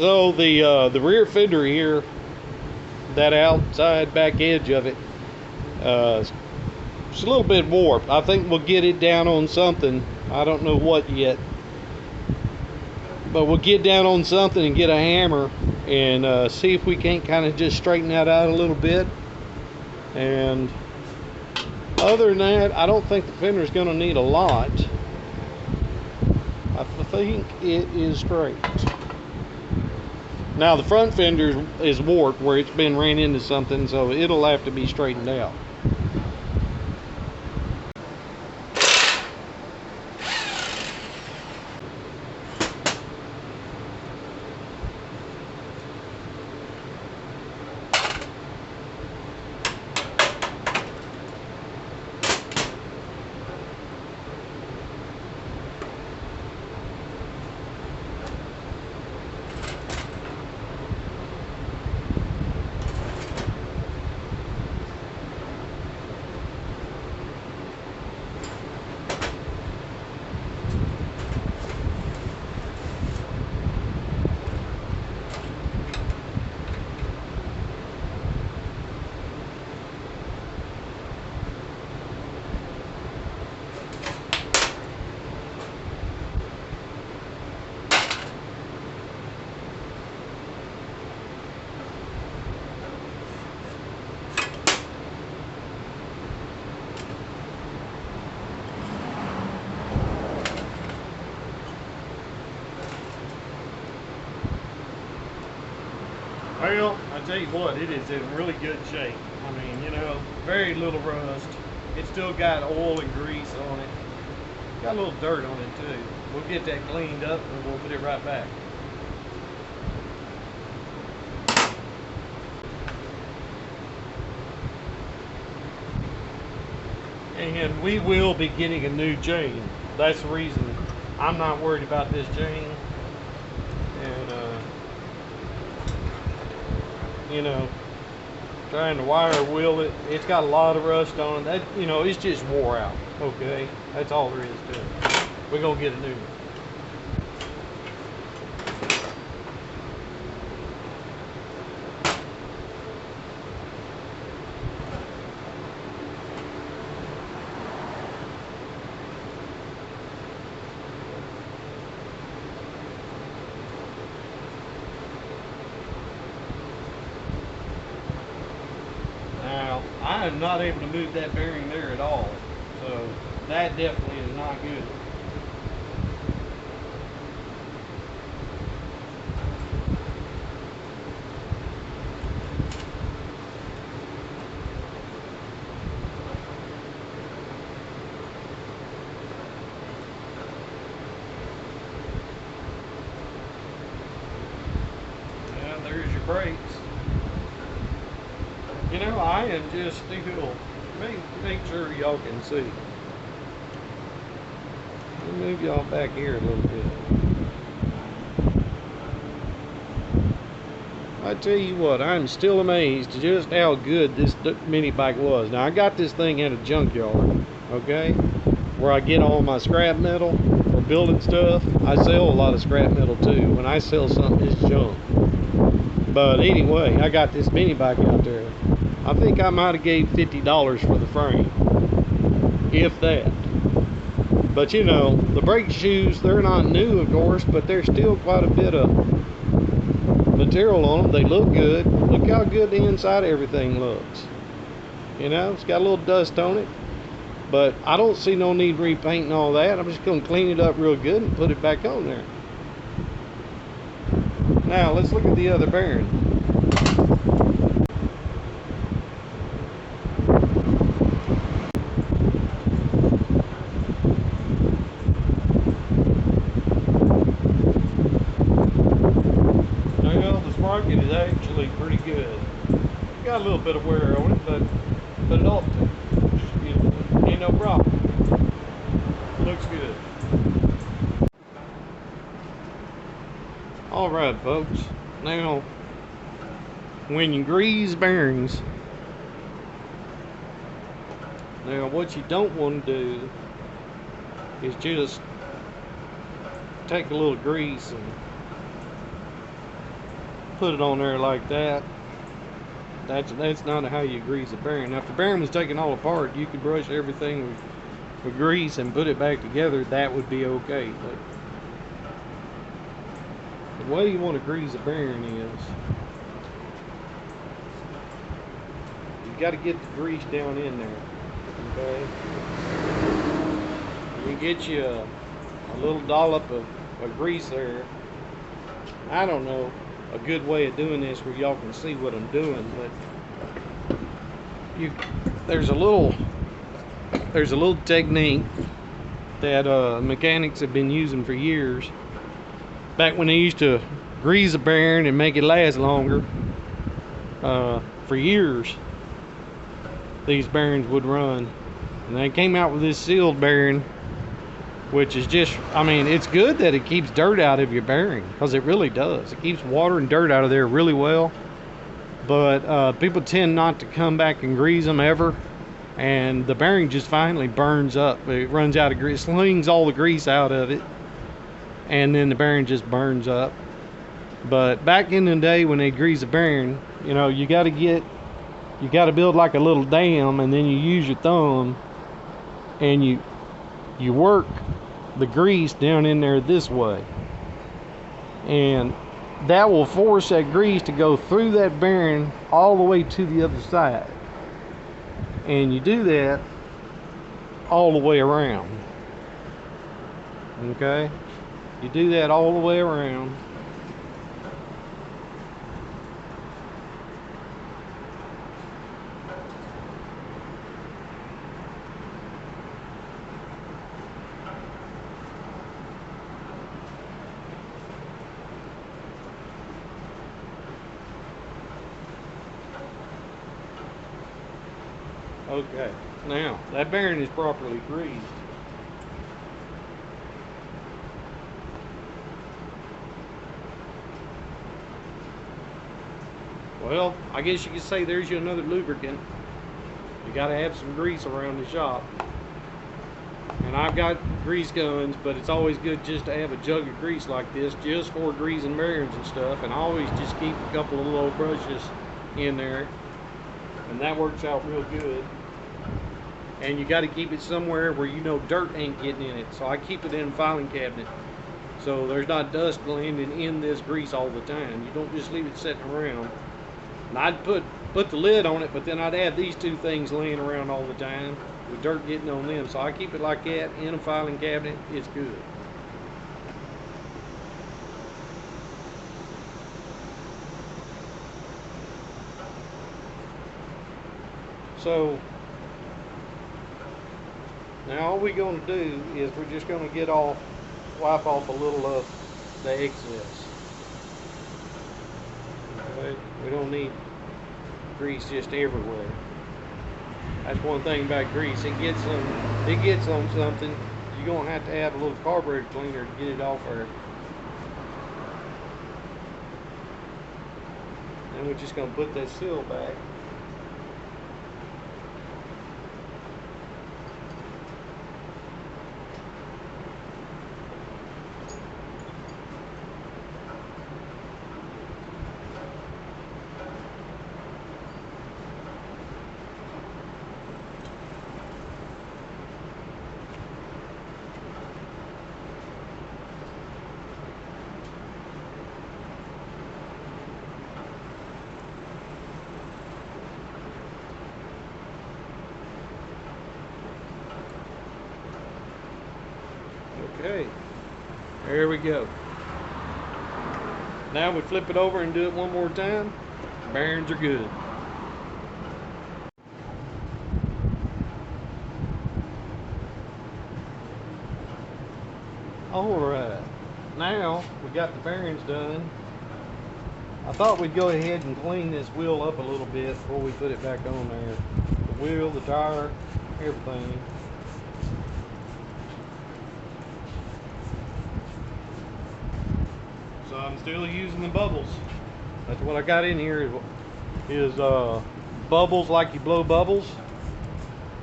So the rear fender here, that outside back edge of it, it's a little bit warped. I think we'll get it down on something. I don't know what yet, but we'll get down on something and get a hammer and see if we can't kind of just straighten that out a little bit. And other than that, I don't think the fender is going to need a lot. I think it is straight. Now the front fender is warped where it's been ran into something, so it'll have to be straightened out. Well, I tell you what, it is in really good shape. I mean, you know, very little rust. It's still got oil and grease on it. Got a little dirt on it too. We'll get that cleaned up and we'll put it right back. And we will be getting a new chain. That's the reason I'm not worried about this chain. And you know, trying to wire wheel it, it's got a lot of rust on it. That, you know, it's just wore out. Okay, that's all there is to it. We're gonna get a new one. Now, I am not able to move that bearing there at all, so that definitely is not good. Yeah, there's your brakes. You know, I am just still, make sure y'all can see. Let me move y'all back here a little bit. I tell you what, I'm still amazed just how good this mini bike was. Now, I got this thing at a junkyard, okay, where I get all my scrap metal for building stuff. I sell a lot of scrap metal too. When I sell something, it's junk. But anyway, I got this mini bike out there. I think I might have gave $50 for the frame, if that. But you know, the brake shoes, they're not new, of course, but there's still quite a bit of material on them. They look good. Look how good the inside of everything looks. You know, it's got a little dust on it, but I don't see no need repainting all that. I'm just going to clean it up real good and put it back on there. Now, let's look at the other bearing. Sprocket is actually pretty good. Got a little bit of wear on it, but it ought to. You know, ain't no problem. Looks good. All right, folks. Now, when you grease bearings, now what you don't want to do is just take a little grease and put it on there like that. That's not how you grease a bearing. Now, if the bearing was taken all apart, you could brush everything with grease and put it back together. That would be okay. But the way you want to grease a bearing is you got to get the grease down in there. Okay. You get you a little dollop of grease there. I don't know a good way of doing this where y'all can see what I'm doing, but there's a little technique that mechanics have been using for years. Back when they used to grease a bearing and make it last longer, for years these bearings would run, and they came out with this sealed bearing, which is just, I mean, it's good that it keeps dirt out of your bearing, because it really does. It keeps water and dirt out of there really well. But people tend not to come back and grease them ever, and the bearing just finally burns up. It runs out of grease, slings all the grease out of it, and then the bearing just burns up. But back in the day when they grease a bearing, you know, you got to build like a little dam, and then you use your thumb and you work the grease down in there this way, and that will force that grease to go through that bearing all the way to the other side. And you do that all the way around. Okay, you do that all the way around. Okay, now that bearing is properly greased. Well, I guess you could say there's you another lubricant. You got to have some grease around the shop. And I've got grease guns, but it's always good just to have a jug of grease like this, just for greasing bearings and stuff. And I always just keep a couple of little old brushes in there, and that works out real good. And you got to keep it somewhere where you know dirt ain't getting in it. So I keep it in a filing cabinet, so there's not dust landing in this grease all the time. You don't just leave it sitting around. And I'd put the lid on it, but then I'd have these two things laying around all the time with dirt getting on them. So I keep it like that in a filing cabinet. It's good. So now all we're going to do is we're just going to wipe off a little of the excess. Okay? We don't need grease just everywhere. That's one thing about grease. It gets on something. You're going to have a little carburetor cleaner to get it off there. Then we're just going to put that seal back. Okay, there we go. Now we flip it over and do it one more time. Bearings are good. Alright, now we got the bearings done. I thought we'd go ahead and clean this wheel up a little bit before we put it back on there. The wheel, the tire, everything. So I'm still using the bubbles. That's what I got in here is bubbles like you blow bubbles.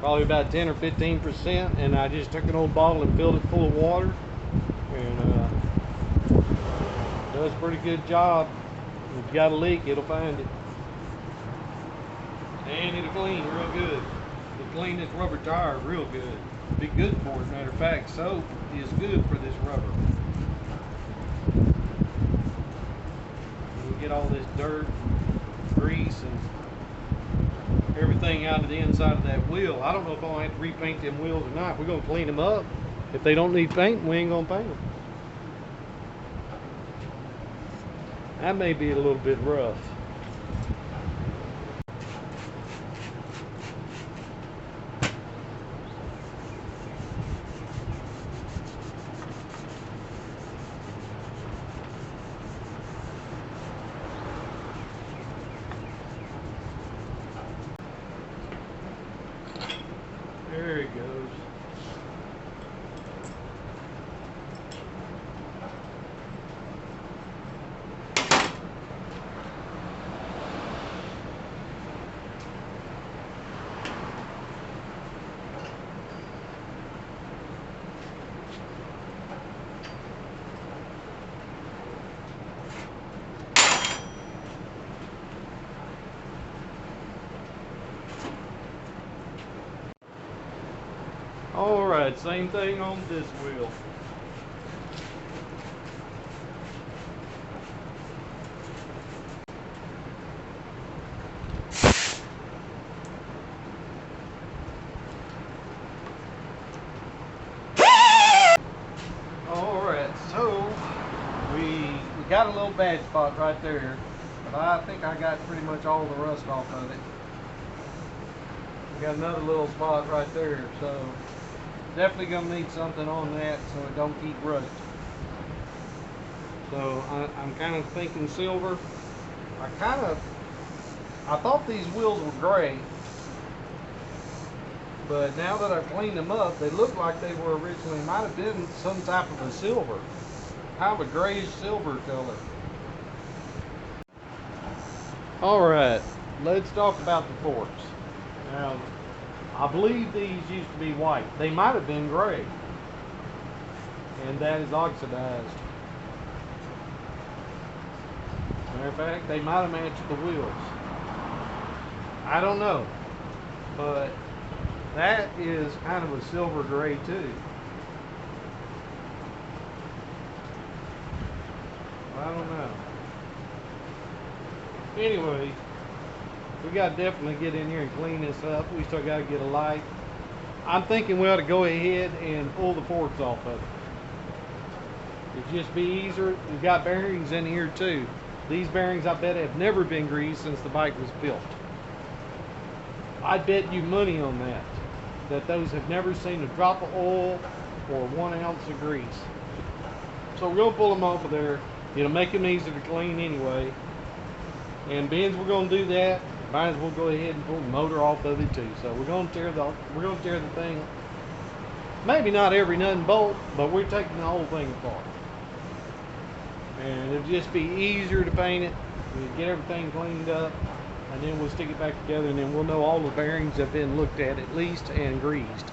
Probably about 10 or 15%, and I just took an old bottle and filled it full of water, and does a pretty good job If you got a leak, it'll find it. And it'll clean real good. It'll clean this rubber tire real good. Be good for it. Matter of fact, soap is good for this rubber. We'll get all this dirt, grease, and everything out of the inside of that wheel. I don't know if I'll have to repaint them wheels or not. We're going to clean them up. If they don't need paint, we ain't going to paint them. That may be a little bit rough. There it goes. Alright, same thing on this wheel. Alright, so we got a little bad spot right there, but I think I got pretty much all the rust off of it. We got another little spot right there, so definitely gonna need something on that so it don't keep rusting. So I'm kind of thinking silver. I thought these wheels were gray, but now that I've cleaned them up, they look like they were originally, might have been some type of a silver, kind of a grayish silver color. Alright, let's talk about the forks. Now, I believe these used to be white. They might have been gray, and that is oxidized. Matter of fact, they might have matched the wheels. I don't know, but that is kind of a silver gray too. I don't know. Anyway, we got to definitely get in here and clean this up. We still got to get a light. I'm thinking we ought to go ahead and pull the forks off of it. It'd just be easier. We've got bearings in here too. These bearings, I bet, have never been greased since the bike was built. I'd bet you money on that those have never seen a drop of oil or 1 ounce of grease. So we're going to pull them off of there. It'll make them easier to clean anyway. And being we're going to do that, might as well go ahead and pull the motor off of it too. So we're going to tear the thing. Maybe not every nut and bolt, but we're taking the whole thing apart. And it'll just be easier to paint it. We'll get everything cleaned up, and then we'll stick it back together, and then we'll know all the bearings have been looked at least and greased.